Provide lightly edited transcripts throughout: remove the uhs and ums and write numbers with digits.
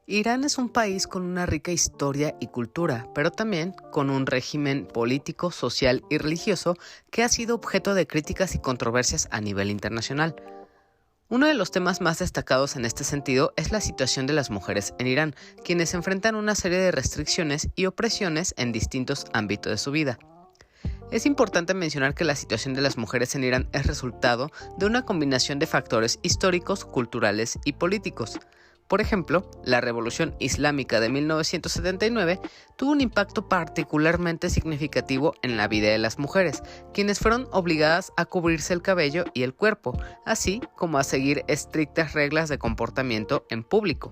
Irán es un país con una rica historia y cultura, pero también con un régimen político, social y religioso que ha sido objeto de críticas y controversias a nivel internacional. Uno de los temas más destacados en este sentido es la situación de las mujeres en Irán, quienes enfrentan una serie de restricciones y opresiones en distintos ámbitos de su vida. Es importante mencionar que la situación de las mujeres en Irán es resultado de una combinación de factores históricos, culturales y políticos. Por ejemplo, la Revolución Islámica de 1979 tuvo un impacto particularmente significativo en la vida de las mujeres, quienes fueron obligadas a cubrirse el cabello y el cuerpo, así como a seguir estrictas reglas de comportamiento en público.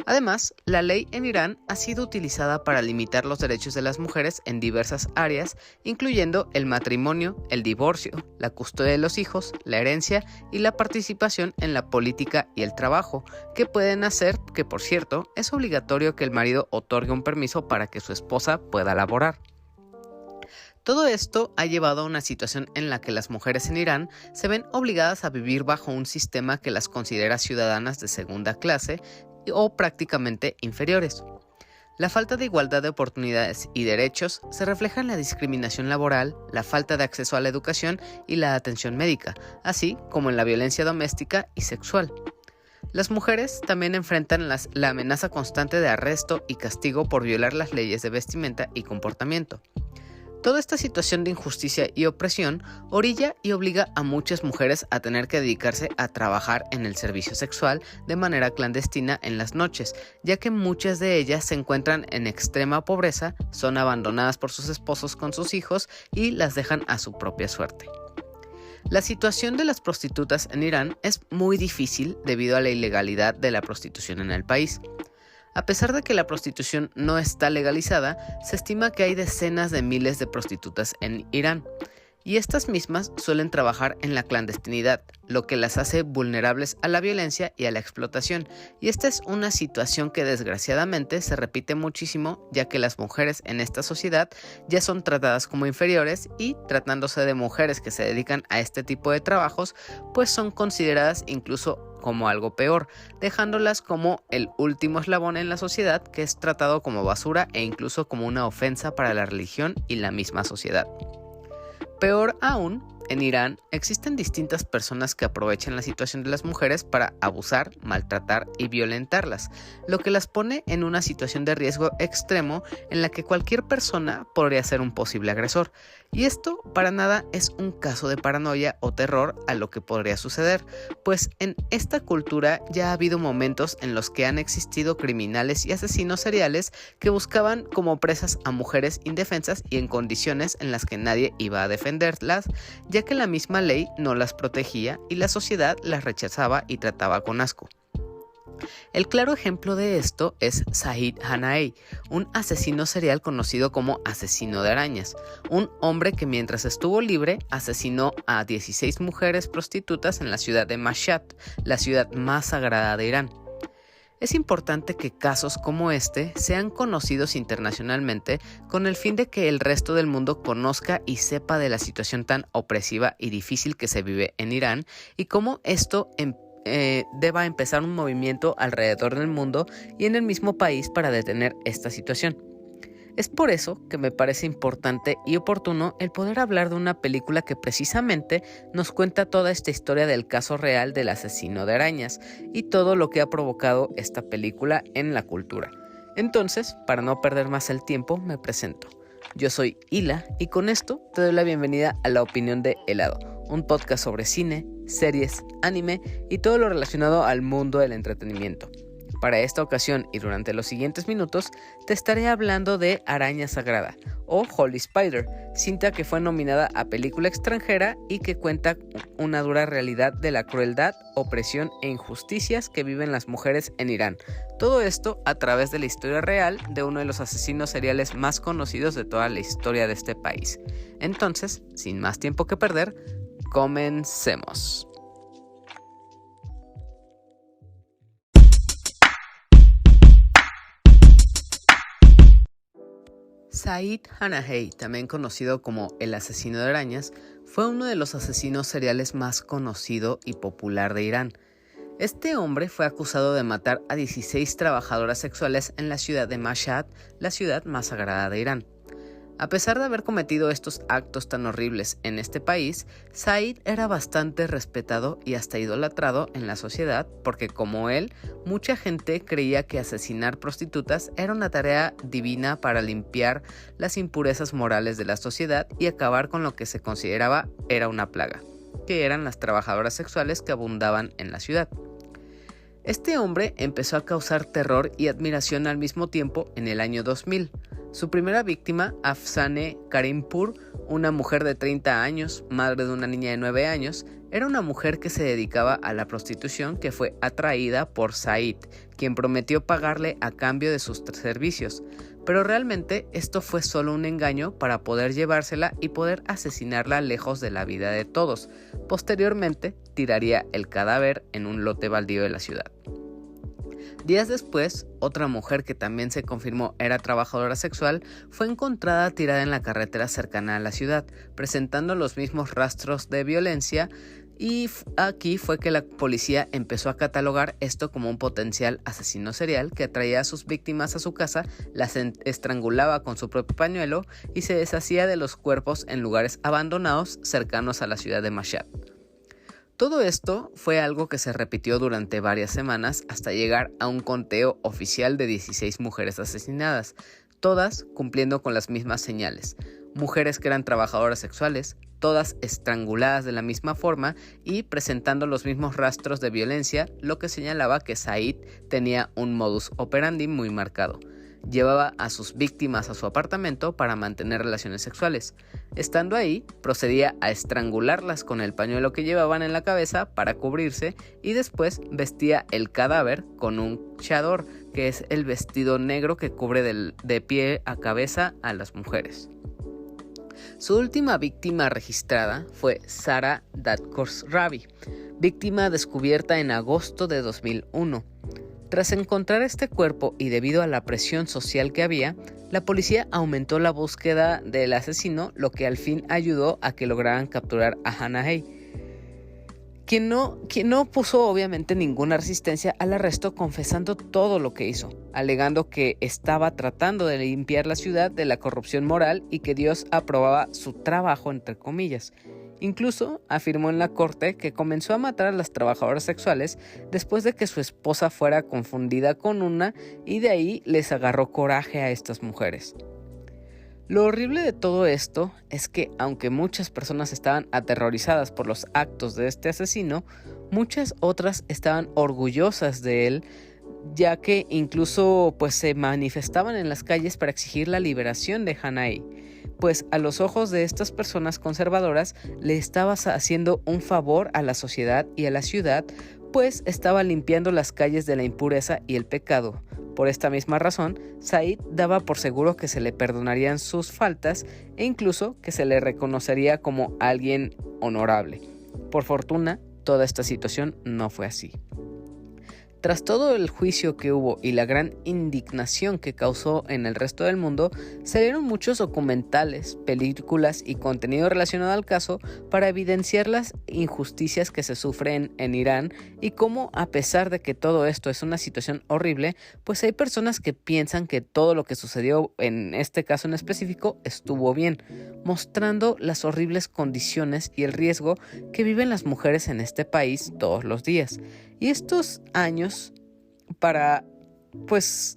Además, la ley en Irán ha sido utilizada para limitar los derechos de las mujeres en diversas áreas, incluyendo el matrimonio, el divorcio, la custodia de los hijos, la herencia y la participación en la política y el trabajo, que pueden hacer que, por cierto, es obligatorio que el marido otorgue un permiso para que su esposa pueda laborar. Todo esto ha llevado a una situación en la que las mujeres en Irán se ven obligadas a vivir bajo un sistema que las considera ciudadanas de segunda clase o prácticamente inferiores. La falta de igualdad de oportunidades y derechos se refleja en la discriminación laboral, la falta de acceso a la educación y la atención médica, así como en la violencia doméstica y sexual. Las mujeres también enfrentan la amenaza constante de arresto y castigo por violar las leyes de vestimenta y comportamiento. Toda esta situación de injusticia y opresión orilla y obliga a muchas mujeres a tener que dedicarse a trabajar en el servicio sexual de manera clandestina en las noches, ya que muchas de ellas se encuentran en extrema pobreza, son abandonadas por sus esposos con sus hijos y las dejan a su propia suerte. La situación de las prostitutas en Irán es muy difícil debido a la ilegalidad de la prostitución en el país. A pesar de que la prostitución no está legalizada, se estima que hay decenas de miles de prostitutas en Irán, y estas mismas suelen trabajar en la clandestinidad, lo que las hace vulnerables a la violencia y a la explotación, y esta es una situación que desgraciadamente se repite muchísimo, ya que las mujeres en esta sociedad ya son tratadas como inferiores y, tratándose de mujeres que se dedican a este tipo de trabajos, pues son consideradas incluso como algo peor, dejándolas como el último eslabón en la sociedad que es tratado como basura e incluso como una ofensa para la religión y la misma sociedad. Peor aún, en Irán existen distintas personas que aprovechan la situación de las mujeres para abusar, maltratar y violentarlas, lo que las pone en una situación de riesgo extremo en la que cualquier persona podría ser un posible agresor. Y esto para nada es un caso de paranoia o terror a lo que podría suceder, pues en esta cultura ya ha habido momentos en los que han existido criminales y asesinos seriales que buscaban como presas a mujeres indefensas y en condiciones en las que nadie iba a defenderlas, ya que la misma ley no las protegía y la sociedad las rechazaba y trataba con asco. El claro ejemplo de esto es Said Hanaei, un asesino serial conocido como asesino de arañas, un hombre que mientras estuvo libre asesinó a 16 mujeres prostitutas en la ciudad de Mashhad, la ciudad más sagrada de Irán. Es importante que casos como este sean conocidos internacionalmente con el fin de que el resto del mundo conozca y sepa de la situación tan opresiva y difícil que se vive en Irán y cómo esto deba empezar un movimiento alrededor del mundo y en el mismo país para detener esta situación. Es por eso que me parece importante y oportuno el poder hablar de una película que precisamente nos cuenta toda esta historia del caso real del asesino de arañas y todo lo que ha provocado esta película en la cultura. Entonces, para no perder más el tiempo, me presento. Yo soy Hila y con esto te doy la bienvenida a La Opinión de Helado, un podcast sobre cine, series, anime y todo lo relacionado al mundo del entretenimiento. Para esta ocasión y durante los siguientes minutos te estaré hablando de Araña Sagrada o Holy Spider, cinta que fue nominada a película extranjera y que cuenta una dura realidad de la crueldad, opresión e injusticias que viven las mujeres en Irán. Todo esto a través de la historia real de uno de los asesinos seriales más conocidos de toda la historia de este país. Entonces, sin más tiempo que perder, comencemos. Said Hanaei, también conocido como el asesino de arañas, fue uno de los asesinos seriales más conocido y popular de Irán. Este hombre fue acusado de matar a 16 trabajadoras sexuales en la ciudad de Mashhad, la ciudad más sagrada de Irán. A pesar de haber cometido estos actos tan horribles en este país, Said era bastante respetado y hasta idolatrado en la sociedad porque, como él, mucha gente creía que asesinar prostitutas era una tarea divina para limpiar las impurezas morales de la sociedad y acabar con lo que se consideraba era una plaga, que eran las trabajadoras sexuales que abundaban en la ciudad. Este hombre empezó a causar terror y admiración al mismo tiempo en el año 2000. Su primera víctima, Afsaneh Karimpour, una mujer de 30 años, madre de una niña de 9 años, era una mujer que se dedicaba a la prostitución que fue atraída por Said, quien prometió pagarle a cambio de sus servicios. Pero realmente esto fue solo un engaño para poder llevársela y poder asesinarla lejos de la vida de todos. Posteriormente, tiraría el cadáver en un lote baldío de la ciudad. Días después, otra mujer que también se confirmó era trabajadora sexual fue encontrada tirada en la carretera cercana a la ciudad, presentando los mismos rastros de violencia, y aquí fue que la policía empezó a catalogar esto como un potencial asesino serial que atraía a sus víctimas a su casa, las estrangulaba con su propio pañuelo y se deshacía de los cuerpos en lugares abandonados cercanos a la ciudad de Mashhad. Todo esto fue algo que se repitió durante varias semanas hasta llegar a un conteo oficial de 16 mujeres asesinadas, todas cumpliendo con las mismas señales. Mujeres que eran trabajadoras sexuales, todas estranguladas de la misma forma y presentando los mismos rastros de violencia, lo que señalaba que Said tenía un modus operandi muy marcado. Llevaba a sus víctimas a su apartamento para mantener relaciones sexuales. Estando ahí, procedía a estrangularlas con el pañuelo que llevaban en la cabeza para cubrirse y después vestía el cadáver con un chador, que es el vestido negro que cubre de pie a cabeza a las mujeres. Su última víctima registrada fue Sara Dadkhosravi, víctima descubierta en agosto de 2001. Tras encontrar este cuerpo y debido a la presión social que había, la policía aumentó la búsqueda del asesino, lo que al fin ayudó a que lograran capturar a Hanahei, quien no puso obviamente ninguna resistencia al arresto, confesando todo lo que hizo, alegando que estaba tratando de limpiar la ciudad de la corrupción moral y que Dios aprobaba su trabajo, entre comillas. Incluso afirmó en la corte que comenzó a matar a las trabajadoras sexuales después de que su esposa fuera confundida con una y de ahí les agarró coraje a estas mujeres. Lo horrible de todo esto es que, aunque muchas personas estaban aterrorizadas por los actos de este asesino, muchas otras estaban orgullosas de él, ya que incluso se manifestaban en las calles para exigir la liberación de Hanahei, pues a los ojos de estas personas conservadoras le estaba haciendo un favor a la sociedad y a la ciudad, pues estaba limpiando las calles de la impureza y el pecado. Por esta misma razón, Said daba por seguro que se le perdonarían sus faltas e incluso que se le reconocería como alguien honorable. Por fortuna, toda esta situación no fue así. Tras todo el juicio que hubo y la gran indignación que causó en el resto del mundo, salieron muchos documentales, películas y contenido relacionado al caso para evidenciar las injusticias que se sufren en Irán y cómo, a pesar de que todo esto es una situación horrible, pues hay personas que piensan que todo lo que sucedió en este caso en específico estuvo bien, mostrando las horribles condiciones y el riesgo que viven las mujeres en este país todos los días. Y estos años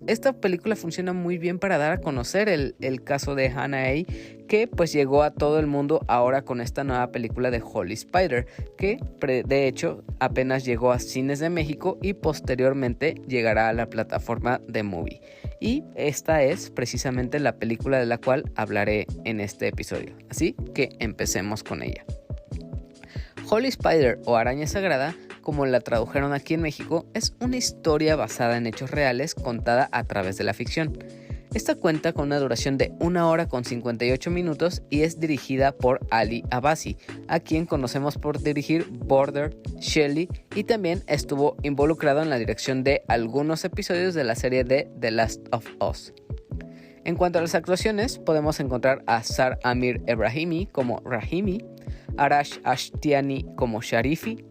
esta película funciona muy bien para dar a conocer el caso de Hanahei, que llegó a todo el mundo ahora con esta nueva película de Holy Spider, que de hecho apenas llegó a cines de México y posteriormente llegará a la plataforma de Movie. Y esta es precisamente la película de la cual hablaré en este episodio, así que empecemos con ella. Holy Spider o Araña Sagrada, como la tradujeron aquí en México, es una historia basada en hechos reales contada a través de la ficción. Esta cuenta con una duración de 1 hora con 58 minutos y es dirigida por Ali Abbasi, a quien conocemos por dirigir Border, Shelley, y también estuvo involucrado en la dirección de algunos episodios de la serie de The Last of Us. En cuanto a las actuaciones, podemos encontrar a Sar Amir Ebrahimi como Rahimi, Arash Ashtiani como Sharifi,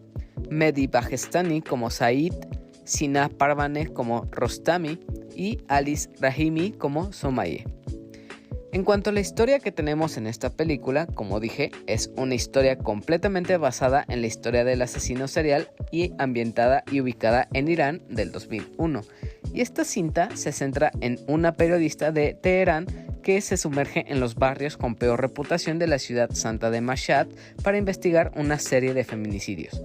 Mehdi Bajestani como Said, Sina Parvaneh como Rostami y Alice Rahimi como Somaye. En cuanto a la historia que tenemos en esta película, como dije, es una historia completamente basada en la historia del asesino serial y ambientada y ubicada en Irán del 2001. Y esta cinta se centra en una periodista de Teherán que se sumerge en los barrios con peor reputación de la ciudad santa de Mashhad para investigar una serie de feminicidios.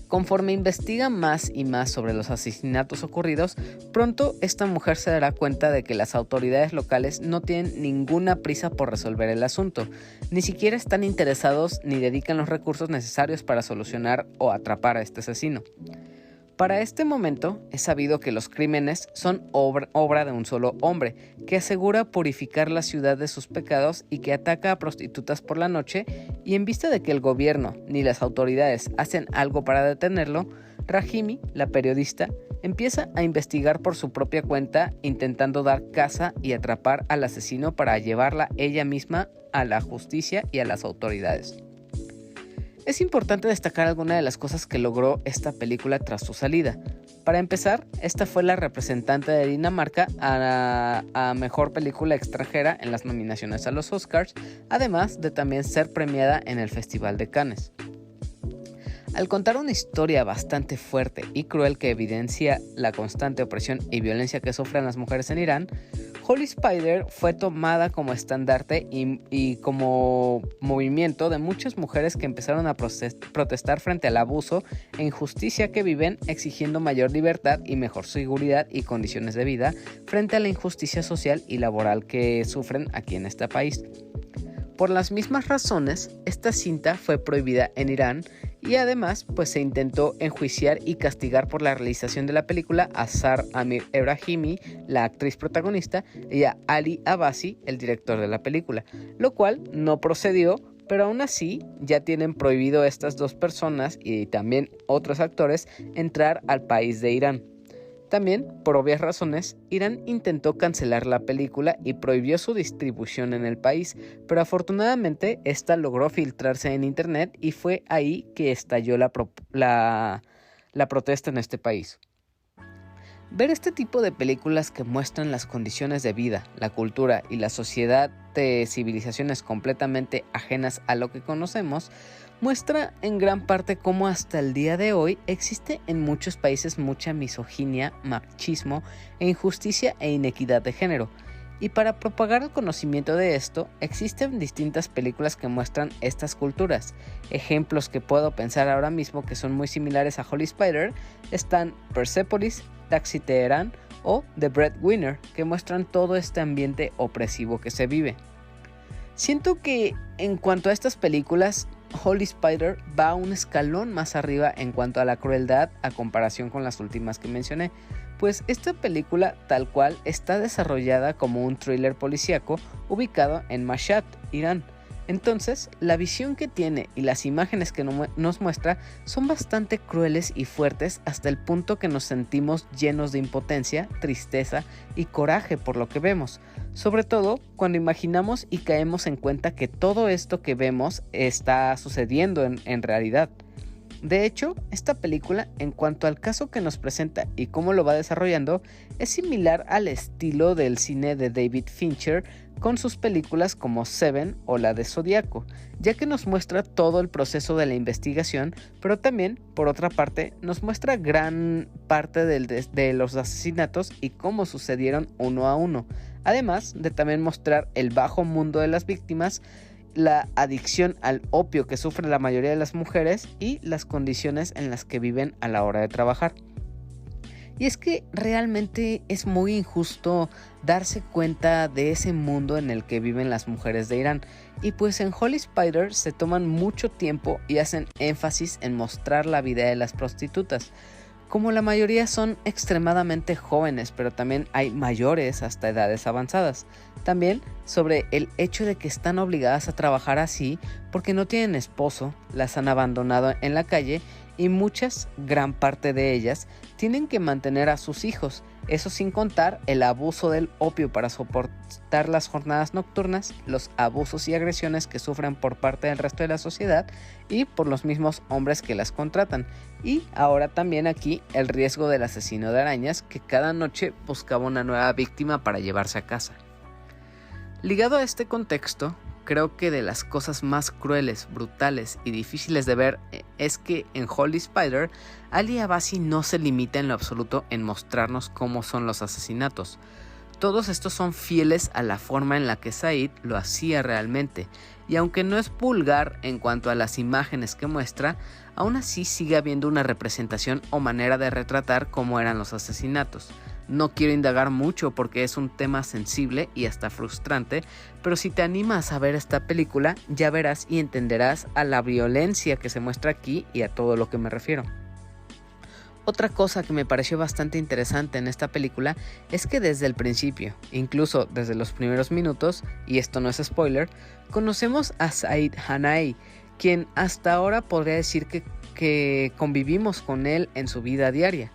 Conforme investiga más y más sobre los asesinatos ocurridos, pronto esta mujer se dará cuenta de que las autoridades locales no tienen ninguna prisa por resolver el asunto, ni siquiera están interesados ni dedican los recursos necesarios para solucionar o atrapar a este asesino. Para este momento es sabido que los crímenes son obra de un solo hombre, que asegura purificar la ciudad de sus pecados y que ataca a prostitutas por la noche, y en vista de que el gobierno ni las autoridades hacen algo para detenerlo, Rahimi, la periodista, empieza a investigar por su propia cuenta, intentando dar caza y atrapar al asesino para llevarla ella misma a la justicia y a las autoridades. Es importante destacar algunas de las cosas que logró esta película tras su salida. Para empezar, esta fue la representante de Dinamarca a Mejor Película Extranjera en las nominaciones a los Oscars, además de también ser premiada en el Festival de Cannes. Al contar una historia bastante fuerte y cruel que evidencia la constante opresión y violencia que sufren las mujeres en Irán, Holy Spider fue tomada como estandarte y como movimiento de muchas mujeres que empezaron a protestar frente al abuso e injusticia que viven, exigiendo mayor libertad y mejor seguridad y condiciones de vida frente a la injusticia social y laboral que sufren aquí en este país. Por las mismas razones, esta cinta fue prohibida en Irán y además se intentó enjuiciar y castigar por la realización de la película a Sar Amir Ebrahimi, la actriz protagonista, y a Ali Abbasi, el director de la película, lo cual no procedió, pero aún así ya tienen prohibido estas dos personas y también otros actores entrar al país de Irán. También, por obvias razones, Irán intentó cancelar la película y prohibió su distribución en el país, pero afortunadamente esta logró filtrarse en internet y fue ahí que estalló la protesta en este país. Ver este tipo de películas que muestran las condiciones de vida, la cultura y la sociedad de civilizaciones completamente ajenas a lo que conocemos, muestra en gran parte cómo hasta el día de hoy existe en muchos países mucha misoginia, machismo e injusticia e inequidad de género. Y para propagar el conocimiento de esto, existen distintas películas que muestran estas culturas. Ejemplos que puedo pensar ahora mismo que son muy similares a Holy Spider están Persepolis, Taxi Teherán o The Breadwinner, que muestran todo este ambiente opresivo que se vive. Siento que en cuanto a estas películas, Holy Spider va un escalón más arriba en cuanto a la crueldad a comparación con las últimas que mencioné, pues esta película tal cual está desarrollada como un thriller policíaco ubicado en Mashhad, Irán. Entonces, la visión que tiene y las imágenes que nos muestra son bastante crueles y fuertes hasta el punto que nos sentimos llenos de impotencia, tristeza y coraje por lo que vemos, sobre todo cuando imaginamos y caemos en cuenta que todo esto que vemos está sucediendo en realidad. De hecho, esta película, en cuanto al caso que nos presenta y cómo lo va desarrollando, es similar al estilo del cine de David Fincher con sus películas como Seven o la de Zodiaco, ya que nos muestra todo el proceso de la investigación, pero también, por otra parte, nos muestra gran parte de los asesinatos y cómo sucedieron uno a uno, además de también mostrar el bajo mundo de las víctimas, la adicción al opio que sufren la mayoría de las mujeres y las condiciones en las que viven a la hora de trabajar. Y es que realmente es muy injusto darse cuenta de ese mundo en el que viven las mujeres de Irán. Y pues en Holy Spider se toman mucho tiempo y hacen énfasis en mostrar la vida de las prostitutas. Como la mayoría son extremadamente jóvenes, pero también hay mayores hasta edades avanzadas. También sobre el hecho de que están obligadas a trabajar así porque no tienen esposo, las han abandonado en la calle y gran parte de ellas, tienen que mantener a sus hijos, eso sin contar el abuso del opio para soportar las jornadas nocturnas, los abusos y agresiones que sufren por parte del resto de la sociedad y por los mismos hombres que las contratan. Y ahora también aquí el riesgo del asesino de arañas que cada noche buscaba una nueva víctima para llevarse a casa. Ligado a este contexto, creo que de las cosas más crueles, brutales y difíciles de ver es que en Holy Spider, Ali Abbasi no se limita en lo absoluto en mostrarnos cómo son los asesinatos. Todos estos son fieles a la forma en la que Said lo hacía realmente, y aunque no es vulgar en cuanto a las imágenes que muestra, aún así sigue habiendo una representación o manera de retratar cómo eran los asesinatos. No quiero indagar mucho porque es un tema sensible y hasta frustrante, pero si te animas a ver esta película, ya verás y entenderás a la violencia que se muestra aquí y a todo lo que me refiero. Otra cosa que me pareció bastante interesante en esta película es que desde el principio, incluso desde los primeros minutos, y esto no es spoiler, conocemos a Said Hanai, quien hasta ahora podría decir que convivimos con él en su vida diaria.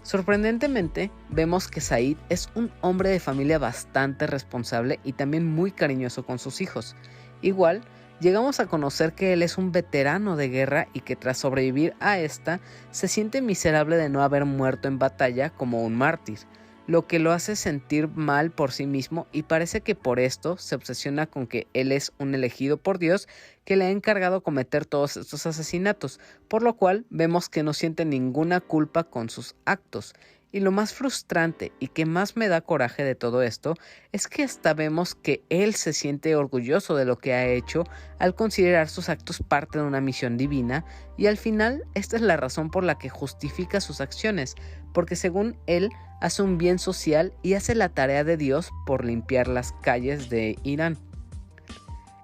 Sorprendentemente, vemos que Said es un hombre de familia bastante responsable y también muy cariñoso con sus hijos. Igual, llegamos a conocer que él es un veterano de guerra y que tras sobrevivir a esta, se siente miserable de no haber muerto en batalla como un mártir, lo que lo hace sentir mal por sí mismo y parece que por esto se obsesiona con que él es un elegido por Dios que le ha encargado cometer todos estos asesinatos, por lo cual vemos que no siente ninguna culpa con sus actos. Y lo más frustrante y que más me da coraje de todo esto es que hasta vemos que él se siente orgulloso de lo que ha hecho al considerar sus actos parte de una misión divina, y al final esta es la razón por la que justifica sus acciones, porque según él hace un bien social y hace la tarea de Dios por limpiar las calles de Irán.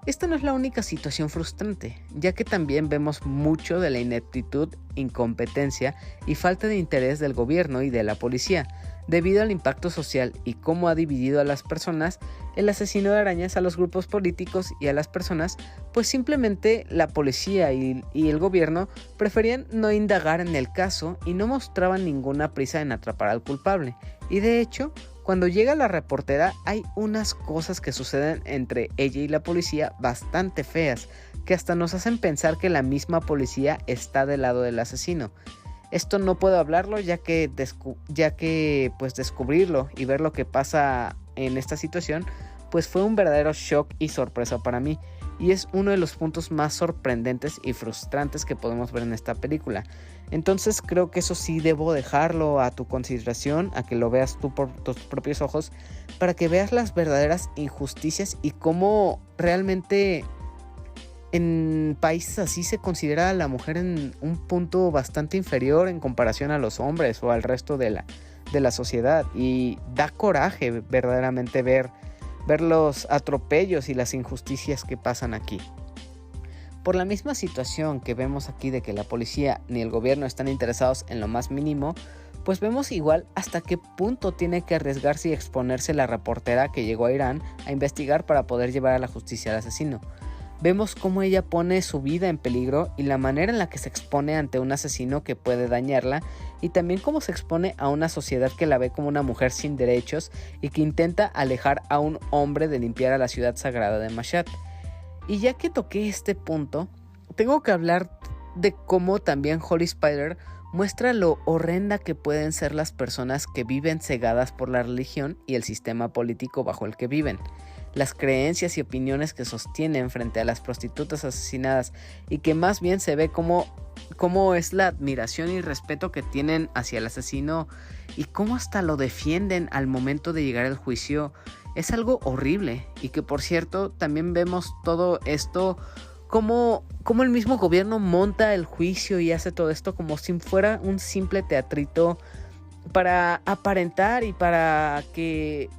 Esta no es la única situación frustrante, ya que también vemos mucho de la ineptitud, incompetencia y falta de interés del gobierno y de la policía, debido al impacto social y cómo ha dividido a las personas. El asesino de arañas a los grupos políticos y a las personas, pues simplemente la policía y el gobierno preferían no indagar en el caso y no mostraban ninguna prisa en atrapar al culpable. Y de hecho, cuando llega la reportera hay unas cosas que suceden entre ella y la policía bastante feas, que hasta nos hacen pensar que la misma policía está del lado del asesino. Esto no puedo hablarlo ya que pues descubrirlo y ver lo que pasa en esta situación pues fue un verdadero shock y sorpresa para mí, y es uno de los puntos más sorprendentes y frustrantes que podemos ver en esta película. Entonces creo que eso sí debo dejarlo a tu consideración, a que lo veas tú por tus propios ojos, para que veas las verdaderas injusticias y cómo realmente en países así se considera a la mujer en un punto bastante inferior en comparación a los hombres o al resto de la sociedad, y da coraje verdaderamente ver los atropellos y las injusticias que pasan aquí. Por la misma situación que vemos aquí de que la policía ni el gobierno están interesados en lo más mínimo, pues vemos igual hasta qué punto tiene que arriesgarse y exponerse la reportera que llegó a Irán a investigar para poder llevar a la justicia al asesino. Vemos cómo ella pone su vida en peligro y la manera en la que se expone ante un asesino que puede dañarla, y también cómo se expone a una sociedad que la ve como una mujer sin derechos y que intenta alejar a un hombre de limpiar a la ciudad sagrada de Mashhad. Y ya que toqué este punto, tengo que hablar de cómo también Holy Spider muestra lo horrenda que pueden ser las personas que viven cegadas por la religión y el sistema político bajo el que viven. Las creencias y opiniones que sostienen frente a las prostitutas asesinadas, y que más bien se ve cómo es la admiración y respeto que tienen hacia el asesino y cómo hasta lo defienden al momento de llegar al juicio, es algo horrible. Y que por cierto también vemos todo esto como el mismo gobierno monta el juicio y hace todo esto como si fuera un simple teatrito para aparentar y para que,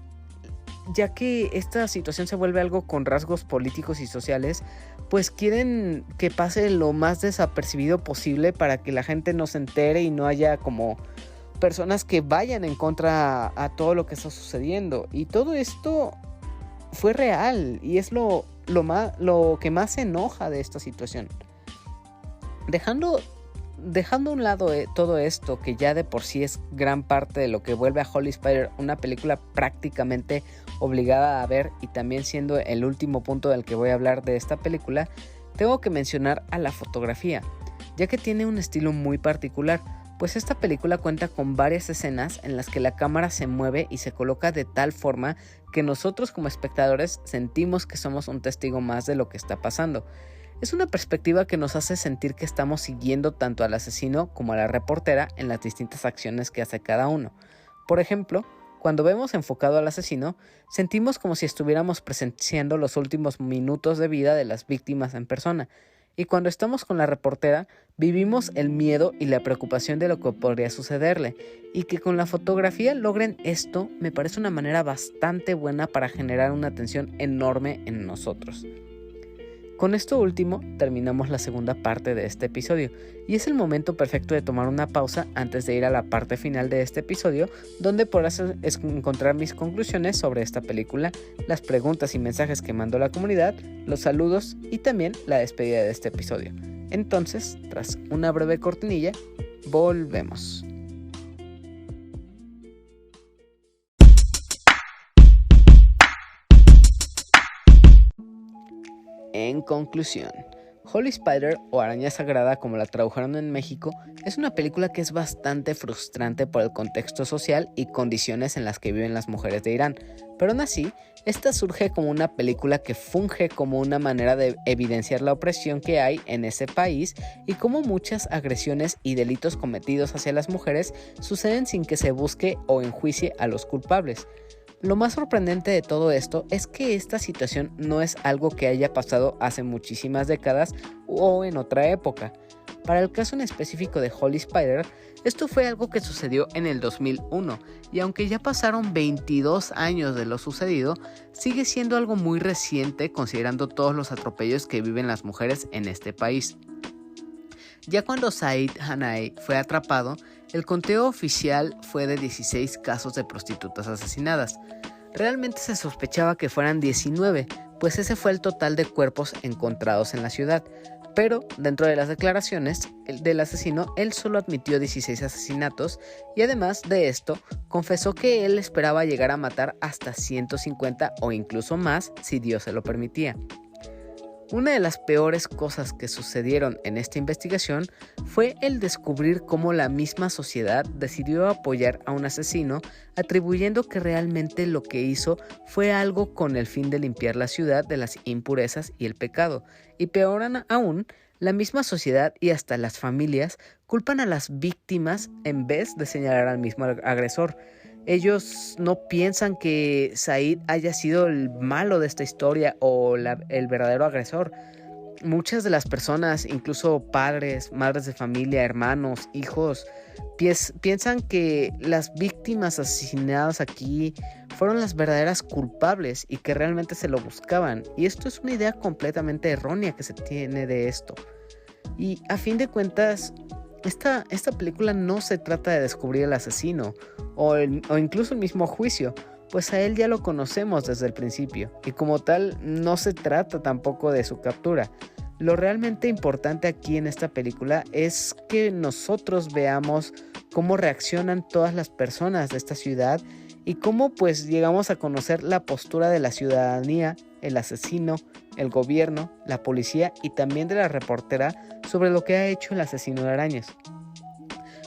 ya que esta situación se vuelve algo con rasgos políticos y sociales, pues quieren que pase lo más desapercibido posible para que la gente no se entere y no haya como personas que vayan en contra a todo lo que está sucediendo. Y todo esto fue real y es lo que más se enoja de esta situación. Dejando dejando a un lado todo esto, que ya de por sí es gran parte de lo que vuelve a Holy Spider una película prácticamente obligada a ver, y también siendo el último punto del que voy a hablar de esta película, tengo que mencionar a la fotografía, ya que tiene un estilo muy particular, pues esta película cuenta con varias escenas en las que la cámara se mueve y se coloca de tal forma que nosotros como espectadores sentimos que somos un testigo más de lo que está pasando. Es una perspectiva que nos hace sentir que estamos siguiendo tanto al asesino como a la reportera en las distintas acciones que hace cada uno. Por ejemplo, cuando vemos enfocado al asesino, sentimos como si estuviéramos presenciando los últimos minutos de vida de las víctimas en persona. Y cuando estamos con la reportera, vivimos el miedo y la preocupación de lo que podría sucederle. Y que con la fotografía logren esto me parece una manera bastante buena para generar una tensión enorme en nosotros. Con esto último terminamos la segunda parte de este episodio, y es el momento perfecto de tomar una pausa antes de ir a la parte final de este episodio, donde podrás encontrar mis conclusiones sobre esta película, las preguntas y mensajes que mandó la comunidad, los saludos y también la despedida de este episodio. Entonces, tras una breve cortinilla, volvemos. En conclusión, Holy Spider, o Araña Sagrada como la tradujeron en México, es una película que es bastante frustrante por el contexto social y condiciones en las que viven las mujeres de Irán, pero aún así, esta surge como una película que funge como una manera de evidenciar la opresión que hay en ese país y cómo muchas agresiones y delitos cometidos hacia las mujeres suceden sin que se busque o enjuicie a los culpables. Lo más sorprendente de todo esto es que esta situación no es algo que haya pasado hace muchísimas décadas o en otra época. Para el caso en específico de Holy Spider, esto fue algo que sucedió en el 2001, y aunque ya pasaron 22 años de lo sucedido, sigue siendo algo muy reciente considerando todos los atropellos que viven las mujeres en este país. Ya cuando Said Hanai fue atrapado, el conteo oficial fue de 16 casos de prostitutas asesinadas. Realmente se sospechaba que fueran 19, pues ese fue el total de cuerpos encontrados en la ciudad. Pero dentro de las declaraciones del asesino, él solo admitió 16 asesinatos y además de esto, confesó que él esperaba llegar a matar hasta 150 o incluso más si Dios se lo permitía. Una de las peores cosas que sucedieron en esta investigación fue el descubrir cómo la misma sociedad decidió apoyar a un asesino, atribuyendo que realmente lo que hizo fue algo con el fin de limpiar la ciudad de las impurezas y el pecado. Y peor aún, la misma sociedad y hasta las familias culpan a las víctimas en vez de señalar al mismo agresor. Ellos no piensan que Said haya sido el malo de esta historia o el verdadero agresor. Muchas de las personas, incluso padres, madres de familia, hermanos, hijos, piensan que las víctimas asesinadas aquí fueron las verdaderas culpables y que realmente se lo buscaban. Y esto es una idea completamente errónea que se tiene de esto. Y a fin de cuentas, esta película no se trata de descubrir el asesino o incluso el mismo juicio, pues a él ya lo conocemos desde el principio y como tal no se trata tampoco de su captura. Lo realmente importante aquí en esta película es que nosotros veamos cómo reaccionan todas las personas de esta ciudad y cómo pues llegamos a conocer la postura de la ciudadanía, el asesino, el gobierno, la policía y también de la reportera sobre lo que ha hecho el asesino de arañas.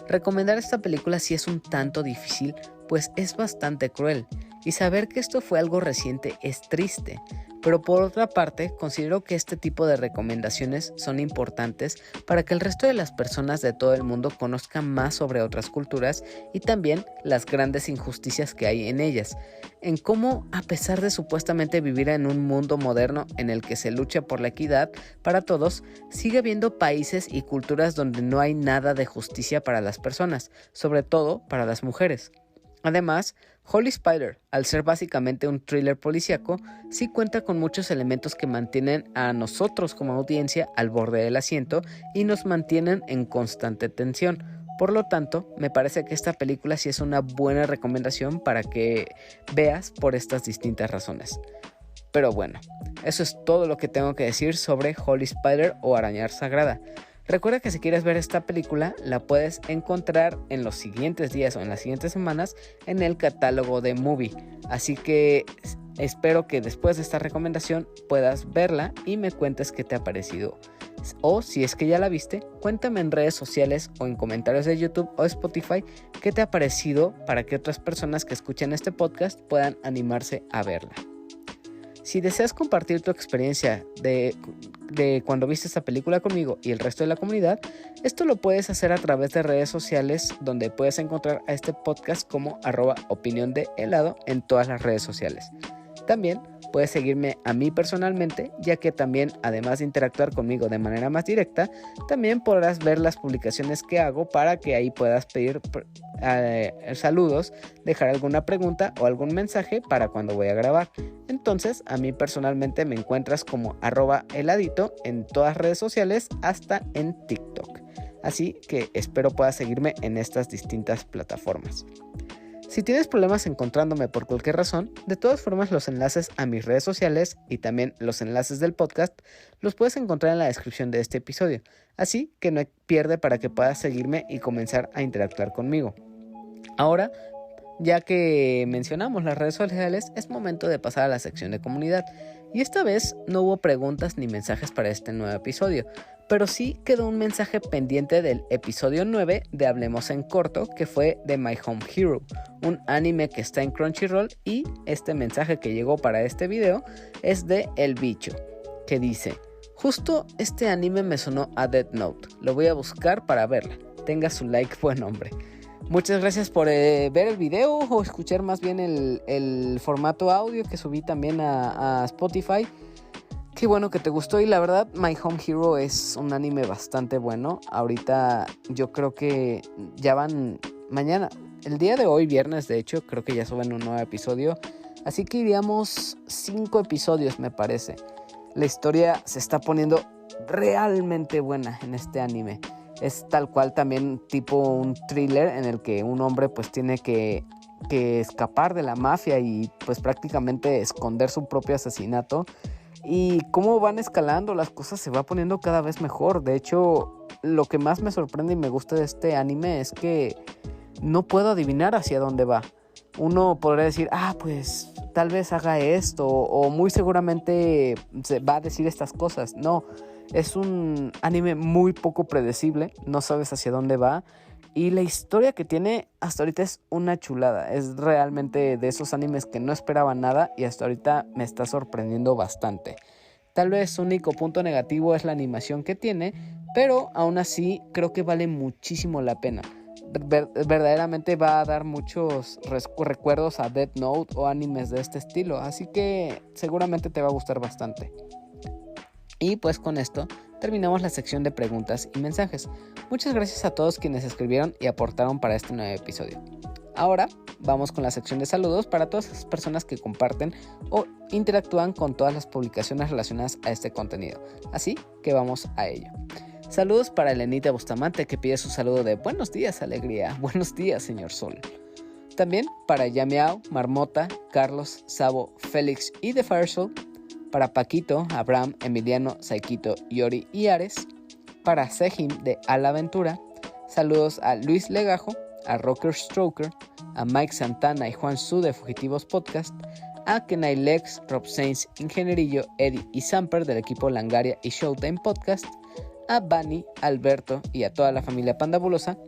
Recomendar esta película sí es un tanto difícil, pues es bastante cruel, y saber que esto fue algo reciente es triste, pero por otra parte considero que este tipo de recomendaciones son importantes para que el resto de las personas de todo el mundo conozcan más sobre otras culturas y también las grandes injusticias que hay en ellas, en cómo a pesar de supuestamente vivir en un mundo moderno en el que se lucha por la equidad para todos, sigue habiendo países y culturas donde no hay nada de justicia para las personas, sobre todo para las mujeres. Además, Holy Spider, al ser básicamente un thriller policíaco, sí cuenta con muchos elementos que mantienen a nosotros como audiencia al borde del asiento y nos mantienen en constante tensión. Por lo tanto, me parece que esta película sí es una buena recomendación para que veas por estas distintas razones. Pero bueno, eso es todo lo que tengo que decir sobre Holy Spider o Araña Sagrada. Recuerda que si quieres ver esta película, la puedes encontrar en los siguientes días o en las siguientes semanas en el catálogo de Movie. Así que espero que después de esta recomendación puedas verla y me cuentes qué te ha parecido. O si es que ya la viste, cuéntame en redes sociales o en comentarios de YouTube o Spotify qué te ha parecido para que otras personas que escuchen este podcast puedan animarse a verla. Si deseas compartir tu experiencia de cuando viste esta película conmigo y el resto de la comunidad, esto lo puedes hacer a través de redes sociales, donde puedes encontrar a este podcast como @opiniondehelado en todas las redes sociales. También puedes seguirme a mí personalmente, ya que también, además de interactuar conmigo de manera más directa, también podrás ver las publicaciones que hago para que ahí puedas pedir saludos, dejar alguna pregunta o algún mensaje para cuando voy a grabar. Entonces, a mí personalmente me encuentras como @heladito en todas redes sociales, hasta en TikTok. Así que espero puedas seguirme en estas distintas plataformas. Si tienes problemas encontrándome por cualquier razón, de todas formas los enlaces a mis redes sociales y también los enlaces del podcast los puedes encontrar en la descripción de este episodio, así que no hay pierde para que puedas seguirme y comenzar a interactuar conmigo. Ahora, ya que mencionamos las redes sociales, es momento de pasar a la sección de comunidad. Y esta vez no hubo preguntas ni mensajes para este nuevo episodio, pero sí quedó un mensaje pendiente del episodio 9 de Hablemos en Corto, que fue de My Home Hero, un anime que está en Crunchyroll, y este mensaje que llegó para este video es de El Bicho, que dice: justo este anime me sonó a Death Note, lo voy a buscar para verla, tenga su like, buen hombre. Muchas gracias por ver el video o escuchar más bien el formato audio que subí también a Spotify. Qué bueno que te gustó, y la verdad My Home Hero es un anime bastante bueno. Ahorita yo creo que ya van mañana, el día de hoy, viernes de hecho, creo que ya suben un nuevo episodio. Así que iríamos 5 episodios me parece. La historia se está poniendo realmente buena en este anime. Es tal cual también tipo un thriller en el que un hombre pues tiene que escapar de la mafia y pues prácticamente esconder su propio asesinato. Y cómo van escalando las cosas, se va poniendo cada vez mejor. De hecho, lo que más me sorprende y me gusta de este anime es que no puedo adivinar hacia dónde va. Uno podría decir, pues tal vez haga esto, o muy seguramente se va a decir estas cosas. No, es un anime muy poco predecible, no sabes hacia dónde va. Y la historia que tiene hasta ahorita es una chulada. Es realmente de esos animes que no esperaba nada y hasta ahorita me está sorprendiendo bastante. Tal vez su único punto negativo es la animación que tiene, pero aún así creo que vale muchísimo la pena. Verdaderamente va a dar muchos recuerdos a Death Note o animes de este estilo, así que seguramente te va a gustar bastante. Y pues con esto terminamos la sección de preguntas y mensajes. Muchas gracias a todos quienes escribieron y aportaron para este nuevo episodio. Ahora vamos con la sección de saludos para todas las personas que comparten o interactúan con todas las publicaciones relacionadas a este contenido. Así que vamos a ello. Saludos para Elenita Bustamante, que pide su saludo de buenos días, alegría. Buenos días, señor Sol. También para Yameao, Marmota, Carlos, Sabo, Félix y The Firesoul. Para Paquito, Abraham, Emiliano, Saikito, Yori y Ares. Para Sejim de A la Aventura. Saludos a Luis Legajo, a Rocker Stroker, a Mike Santana y Juan Su de Fugitivos Podcast, a Kenai Lex, Rob Sainz, Ingenierillo, Eddie y Samper del equipo Langaria y Showtime Podcast, a Bani, Alberto y a toda la familia Pandabulosa,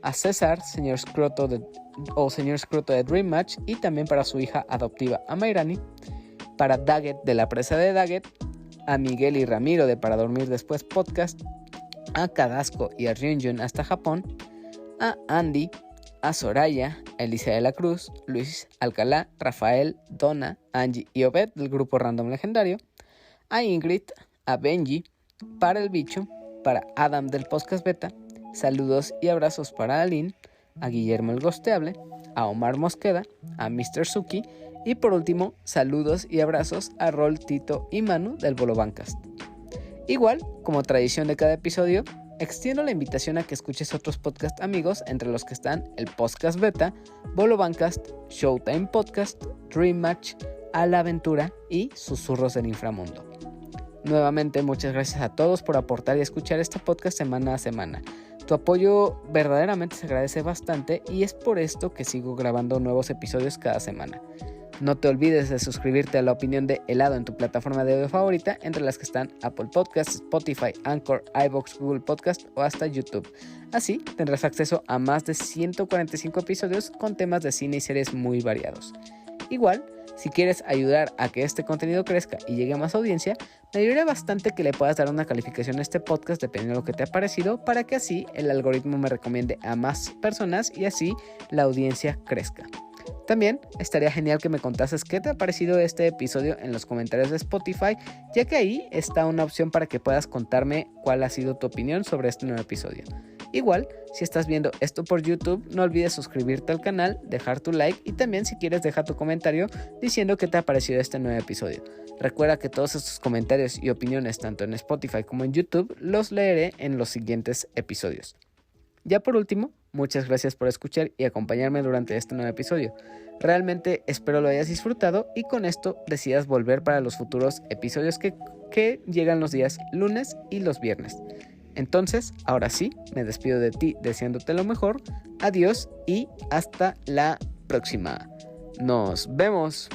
a César, señor Scroto de Dream Match, y también para su hija adoptiva Amairani, para Daggett de la presa de Daggett, a Miguel y Ramiro de Para Dormir Después Podcast, a Cadasco y a Ryunjun hasta Japón, a Andy, a Soraya, a Alicia de la Cruz, Luis Alcalá, Rafael, Donna, Angie y Obed del grupo Random Legendario, a Ingrid, a Benji, para El Bicho, para Adam del Podcast Beta, saludos y abrazos para Aline, a Guillermo el Gosteable, a Omar Mosqueda, a Mr. Suki, y por último, saludos y abrazos a Rol, Tito y Manu del Bolo Bancast. Igual, como tradición de cada episodio, extiendo la invitación a que escuches otros podcast amigos, entre los que están el Podcast Beta, Bolo Bancast, Showtime Podcast, Dream Match, A la Aventura y Susurros del Inframundo. Nuevamente, muchas gracias a todos por aportar y escuchar este podcast semana a semana. Tu apoyo verdaderamente se agradece bastante y es por esto que sigo grabando nuevos episodios cada semana. No te olvides de suscribirte a La Opinión de Helado en tu plataforma de audio favorita, entre las que están Apple Podcasts, Spotify, Anchor, iVoox, Google Podcast o hasta YouTube. Así tendrás acceso a más de 145 episodios con temas de cine y series muy variados. Igual, si quieres ayudar a que este contenido crezca y llegue a más audiencia, me ayudaría bastante que le puedas dar una calificación a este podcast dependiendo de lo que te ha parecido, para que así el algoritmo me recomiende a más personas y así la audiencia crezca. También estaría genial que me contases qué te ha parecido este episodio en los comentarios de Spotify, ya que ahí está una opción para que puedas contarme cuál ha sido tu opinión sobre este nuevo episodio. Igual, si estás viendo esto por YouTube, no olvides suscribirte al canal, dejar tu like y también, si quieres, deja tu comentario diciendo qué te ha parecido este nuevo episodio. Recuerda que todos estos comentarios y opiniones, tanto en Spotify como en YouTube, los leeré en los siguientes episodios. Ya por último, muchas gracias por escuchar y acompañarme durante este nuevo episodio. Realmente espero lo hayas disfrutado y con esto decidas volver para los futuros episodios que llegan los días lunes y los viernes. Entonces, ahora sí, me despido de ti deseándote lo mejor. Adiós y hasta la próxima. Nos vemos.